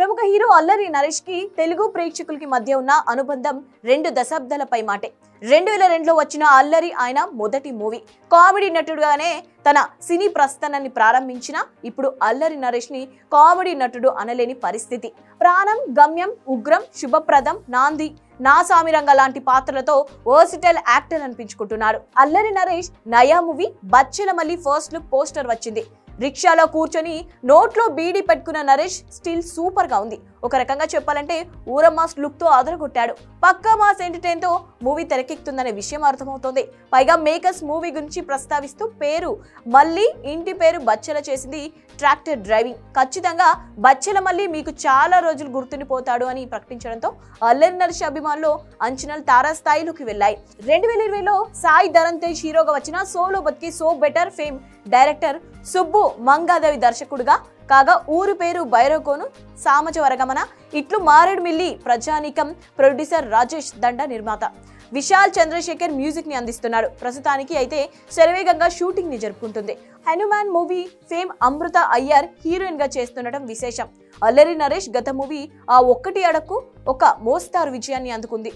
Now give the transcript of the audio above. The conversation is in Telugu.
ప్రముఖ హీరో అల్లరి నరేష్ కి తెలుగు ప్రేక్షకులకి మధ్య ఉన్న అనుబంధం 2 దశాబ్దాలపై మాటే. 2002లో వచ్చిన అల్లరి ఆయన మొదటి మూవీ. కామెడీ నటుడుగానే తన సినీ ప్రస్థానాన్ని ప్రారంభించిన ఇప్పుడు అల్లరి నరేష్ ని కామెడీ నటుడు అనలేని పరిస్థితి. ప్రాణం, గమ్యం, ఉగ్రం, శుభప్రదం, నాంది, నా సామిరంగ లాంటి పాత్రలతో వర్సిటైల్ యాక్టర్ అనిపించుకుంటున్నాడు. అల్లరి నరేష్ నయా మూవీ బచ్చెల మళ్ళీ ఫస్ట్ లుక్ పోస్టర్ వచ్చింది. రిక్షాలో కూర్చొని నోట్లో బీడీ పెట్టుకున్న నరేష్ స్టిల్ సూపర్ గా ఉంది. ఒక రకంగా చెప్పాలంటే ఊరమాస్ లుక్ తో అదరగొట్టాడు. పక్కా మాస్ ఎంటర్టైన్ తో మూవీ తెరకెక్కుతుందనే విషయం అర్థమవుతోంది. పైగా మేకర్స్ మూవీ గురించి ప్రస్తావిస్తూ మళ్ళీ ఇంటి పేరు బచ్చెల చేసింది ట్రాక్టర్ డ్రైవింగ్. ఖచ్చితంగా బచ్చెల మళ్ళీ మీకు చాలా రోజులు గుర్తుండిపోతాడు అని ప్రకటించడంతో అల్లరి నరేష్ అభిమానులు అంచనాలు తారాస్థాయిలోకి వెళ్ళాయి. 2020లో సాయి ధరమ్ తేజ్ హీరోగా వచ్చిన సోలో బతికి so better fame director Subbu Mangadevi దర్శకుడుగా కాగా ఊరు పేరు భైరవకోను సామజ వరగమన ఇట్లు మారేడుమిల్లి ప్రజానీకం ప్రొడ్యూసర్ రాజేష్ దండ నిర్మాత. విశాల్ చంద్రశేఖర్ మ్యూజిక్ ని అందిస్తున్నాడు. ప్రస్తుతానికి అయితే శరవేగంగా షూటింగ్ ని జరుపుకుంటుంది. హనుమాన్ మూవీ ఫేమ్ అమృత అయ్యర్ హీరోయిన్ గా చేస్తుండటం విశేషం. అల్లరి నరేష్ గత మూవీ ఆ ఒక్కటి అడకు ఒక మోస్తారు విజయాన్ని అందుకుంది.